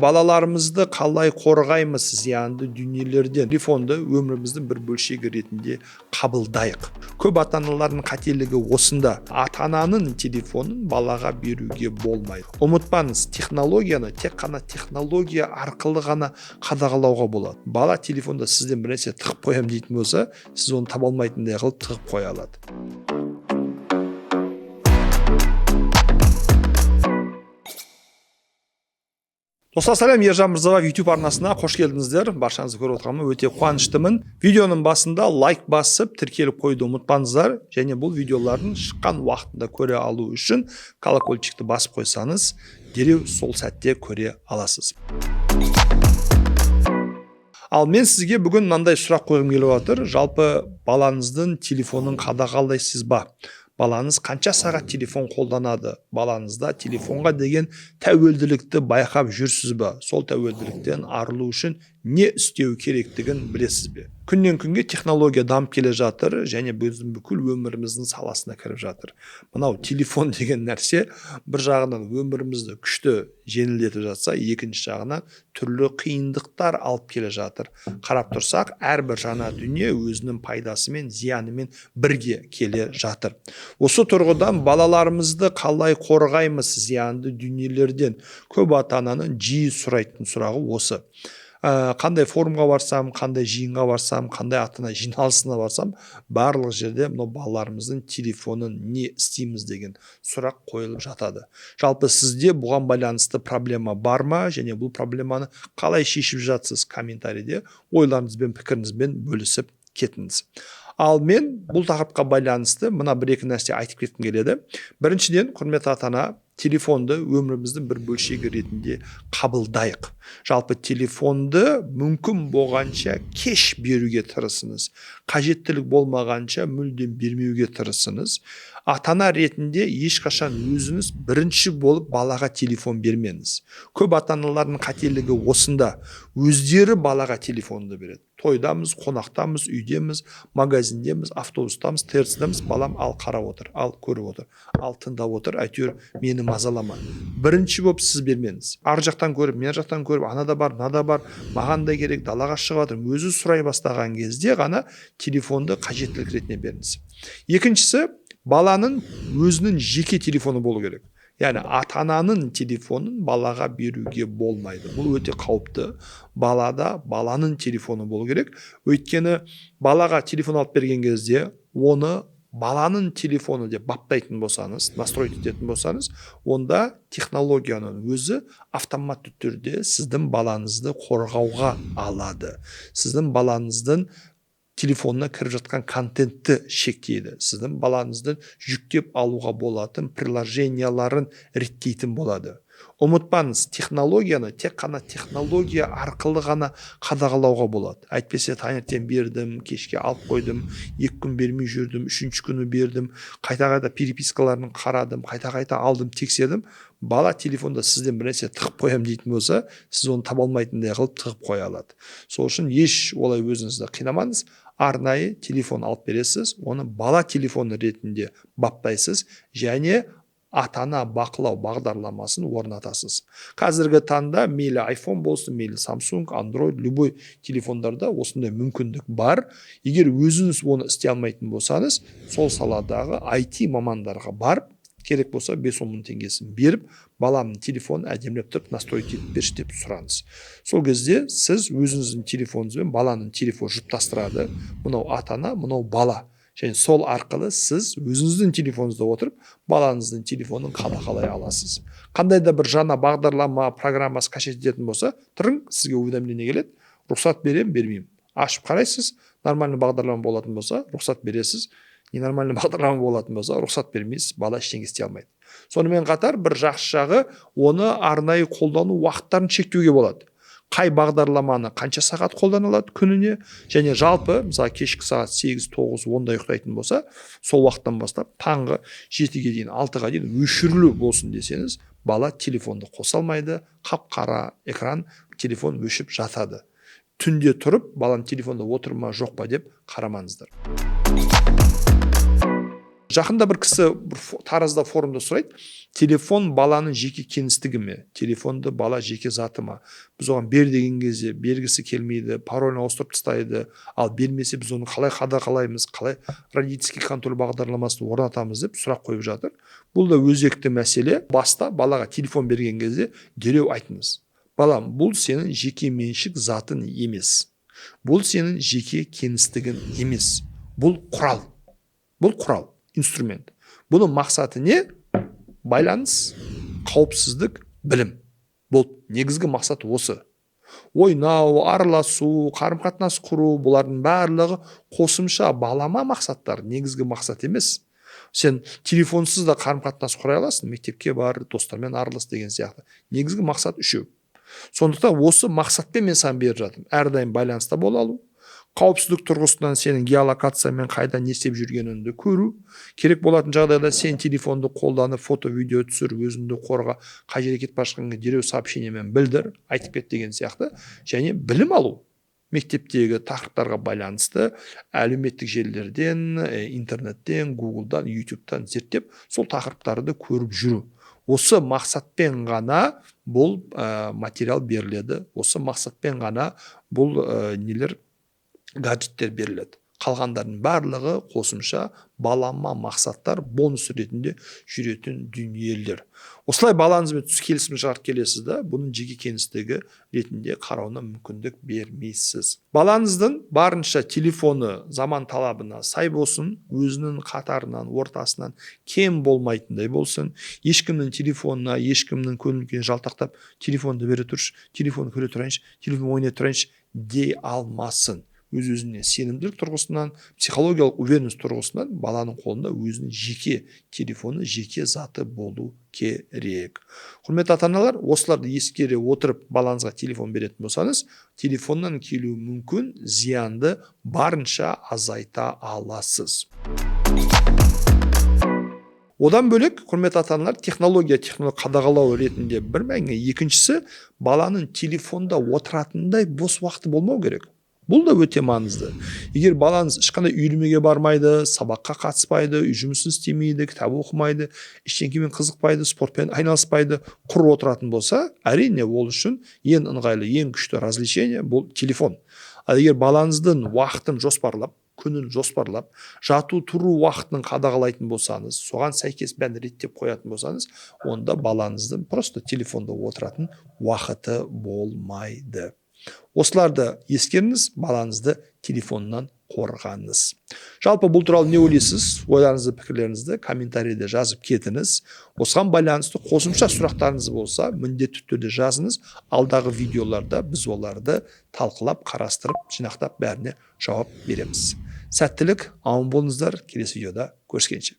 балаларымызды қалай қорғаймыз зиянды дүниелерден? Телефонды өміріміздің бір бөлшегі ретінде қабылдайық. Көп ата-аналардың қателігі осында. Ата-ананың телефонын балаға беруге болмайды. Ұмытпаңыз, технологияны тек қана технология арқылы ғана қадағалауға болады. Бала телефонда сізден бір нәрсе тығып қоямын дейтін болса, сіз оны таба алмайтындай қылып тығып қоя алады. Достар, сәлем, Ержан Мырзабаев YouTube арнасына қош келдіңіздер. Баршаңызды көріп отырғаныма өте қуаныштымын. Видеоның басында лайк басып, тіркеліп қойды ұмытпаңыздар, және бұл видеолардың шыққан уақытында көре алу үшін колокольчикті басып қойсаңыз, дереу сол сәтте көре аласыз. Ал мен сізге бүгін мынандай сұрақ қойғым келіп отыр. Жалпы балаңыздың телефонын қадағалайсыз ба? Балаңыз қанша сағат телефон қолданады? Балаңызда телефонға деген тәуелділікті байқап жүрсіз бе? Сол тәуелділіктен арылу үшін не істеу керектігін білесіз бе? Күннен күнге технология дамып келе жатыр, және біздің бүкіл өміріміздің саласына кіріп жатыр. Мынау телефон деген нәрсе бір жағынан өмірімізді күшті жеңілдетіп жатса, екінші жағынан түрлі қиындықтар алып келе жатыр. Қарап тұрсақ, әрбір жаңа дүние өзінің пайдасымен, зиянымен бірге келе жатыр. Осы тұрғыдан балаларымызды қалай қорғаймыз зиянды дүниелерден? Көп ата-ананың жиі сұрайтын сұрағы осы. Қандай форумға барсам, қандай жиынға барсам, қандай ата-ана жиналысына барсам, барлық жерде мынау балаларымыздың телефонын не істейміз деген сұрақ қойылып жатады. Жалпы сізде бұған байланысты проблема бар ма, және бұл проблеманы қалай шешіп жатсыз? Комментарийде ойларыңызбен, пікіріңізбен бөлісіп кетіңіз. Ал мен бұл тақырыпқа байланысты мына бір-екі нәрсе айтып кеткім келеді. Біріншіден, құрметті ата-ана, телефонды өміріміздің бір бөлшегі ретінде қабылдайық. Жалпы телефонды мүмкін болғанша кеш беруге тырысыңыз. Қажеттілік болмағанша мүлдем бермеуге тырысыңыз. Ата-ана ретінде ешқашан өзіңіз бірінші болып балаға телефон бермеңіз. Көп ата-аналардың қателігі осында. Өздері балаға телефонды береді. Тойдамыз, қонақтамыз, үйдеміз, магазиндеміз, автобустамыз, терістеміз, балам ал қарап отыр, ал көріп отыр, ал тыңдап отыр, әйтеуір мені мазалама. Бірінші болып сіз бермеңіз. Ар жақтан көріп, мен жақтан көріп, анада бар, мынада бар, маған да керек, далаға шығып жатыр. Өзі сұрай бастаған кезде ғана телефонды қажеттілік ретінде беріңіз. Екіншісі, баланың өзінің жеке телефоны болу керек. Яғни ата-ананың телефонын балаға беруге болмайды. Бұл өте қауіпті. Балада баланың телефоны болу керек. Өйткені балаға телефон алып берген кезде оны баланың телефоны деп баптайтын болсаңыз, настройт ететін болсаңыз, онда технологияның өзі автоматты түрде сіздің балаңызды қорғауға алады. Сіздің балаңыздың телефонына кіріп жатқан контентті шектейді. Сіздің балаңыздың жүктеп алуға болатын приложенияларын реттейтін болады. Ұмытпаңыз, технологияны тек қана технология арқылы ғана қадағалауға болады. Әйтпесе таңертең бердім, кешке алып қойдым, 2 күн бермей жүрдім, 3-ші күні бердім, қайта-қайта перепискаларын қарадым, қайта-қайта алдым, тексердім. Бала телефонда сізден бір нәрсе тығып қоямын дейтін болса, сіз оны таба алмайтындай қылып тығып қоя алады. Сол үшін еш олай өзіңізді қинамаңыз. Арнайы телефон алып бересіз, оны бала телефоны ретінде баптайсыз, және ата-ана бақылау бағдарламасын орнатасыз. Қазіргі таңда мейлі iPhone болсын, мейлі Samsung, Android, любой телефондарда осындай мүмкіндік бар. Егер өзіңіз оны істей алмайтын болсаңыз, сол саладағы IT мамандарға барып, керек болса 5-10 мың теңгесін беріп, баламның телефонын әдемілеп тұрып, настройт етіп берші деп сұраңыз. Сол кезде сіз өзіңіздің телефоныңызбен баланың телефонын жұптастырады. Мынау ата-ана, мынау бала. Және сол арқылы сіз өзіңіздің телефоныңызда отырып, балаңыздың телефонын қадағалай аласыз. Қандай да бір жаңа бағдарлама, программасы қажет ететін болса, тұрың, сізге уведомление келеді, рұқсат берем, бермеймін. Ашып қарайсыз, нормальный бағдарлама болатын болса, рұқсат бересіз. Ненормальный бағдарлама болатын болса, рұқсат бермейсіз, бала ештеңе істей алмайды. Сонымен қатар бір жақсы жағы, оны арнайы қолдану уақыттарын шектеуге болады. Қай бағдарламаны қанша сағат қолданылады күніне, және жалпы, мысалы кешкі сағат 8-9-10-да ұйықтайтын болса, сол уақыттан бастап таңғы 7-ге дейін, 6-ға дейін өшірілу болсын десеңіз, бала телефонды қоса алмайды, қап-қара экран, телефон өшіп жатады. Түнде тұрып, баланың телефонда отыр ма жоқ па деп қарамаңыздар. Жақында бір кісі таразда форумда сұрайды, телефон баланың жеке кеңістігі ме, телефонды бала жеке заты ма? Біз оған бер деген кезде бергісі келмейді, паролін ауыстырып тастайды, ал бермесе біз оны қалай қадағалаймыз, қалай родительский контроль бағдарламасын орнатамыз деп сұрақ қойып жатыр. Бұл да өзекті мәселе. Баста балаға телефон берген кезде дереу айтыңыз: балам, бұл сенің жеке меншік затың емес, бұл сенің жеке кеңістігің емес, бұл құрал, инструмент. Бұның мақсаты не? Байланыс, қауіпсіздік, білім. Бұл негізгі мақсаты осы. Ойнау, араласу, қарым-қатынас құру, бұлардың барлығы қосымша балама мақсаттар, негізгі мақсат емес. Сен телефонсыз да қарым-қатынас құра аласың, мектепке бар, достармен аралас деген сияқты. Негізгі мақсат үшеу. Сондықтан осы мақсатпен мен саған беріп жатырмын. Әрдайым байланыста бола алу, қауіпсіздік тұрғысынан сенің геолокациямен қайда не істеп жүргеніңді көру, керек болатын жағдайда сен телефонды қолданып фото, видео түсір, өзіңді қорға, қай жерге кетіп бара жатқаныңды дереу сообщениемен білдір, айтып кет деген сияқты, және білім алу. Мектептегі тақырыптарға байланысты әлеуметтік желілерден, интернеттен, Google'дан, YouTube'дан зерттеп, сол тақырыптарды көріп жүру. Осы мақсатпен ғана бұл материал беріледі. Осы мақсатпен ғана бұл гаджеттер беріледі. Қалғандардың барлығы қосымша балама мақсаттар, бонус ретінде жүретін дүниелер. Осылай балаңызбен түс келісім шығарып келесіз да, бұның жеке кеңістігі ретінде қарауына мүмкіндік бермейсіз. Балаңыздың барынша телефоны заман талабына сай болсын, өзінің қатарынан, ортасынан кем болмайтындай болсын. Ешкімнің телефонына, ешкімнің көңіл-күйіне жалтақтап, телефонды бере тұршы, телефон көре тұрайыншы, телефон ойнай тұрайыншы дей алмасын. Өз-өзіне сенімділік тұрғысынан, психологиялық уверенность тұрғысынан баланың қолында өзінің жеке телефоны, жеке заты болу керек. Құрметті ата-аналар, осыларды ескере отырып балаңызға телефон беретін болсаңыз, телефоннан келуі мүмкін зиянды барынша азайта аласыз. Одан бөлек, құрметті ата-аналар, технология қадағалау ретінде бір мәңгі. Екіншісі, баланың телефонда отыратындай бос уақыты болмау керек. Бұл да өте маңызды. Егер балаңыз ешқандай үйірмеге бармайды, сабаққа қатыспайды, үй жұмысын істемейді, кітап оқымайды, ештеңемен қызықпайды, спортпен айналыспайды, құр отыратын болса, әрине ол үшін ең ыңғайлы, ең күшті развлечение бұл телефон. Ал егер балаңыздың уақытын жоспарлап, күнін жоспарлап, жату тұру уақытын қадағалайтын болсаңыз, соған сәйкес бәрін реттеп қоятын болсаңыз, онда балаңыздың просто телефонда отыратын уақыты болмайды. Осыларды ескеріңіз, балаңызды телефоннан қорғаңыз. Жалпы бұл туралы не ойлайсыз? Ойларыңызды, пікірлеріңізді комментарийде жазып кетіңіз. Осыған байланысты қосымша сұрақтарыңыз болса, міндетті түрде жазыңыз. Алдағы видеоларда біз оларды талқылап, қарастырып, жинақтап бәріне жауап береміз. Сәттілік, аман болыңыздар. Келесі видеода көріскенше.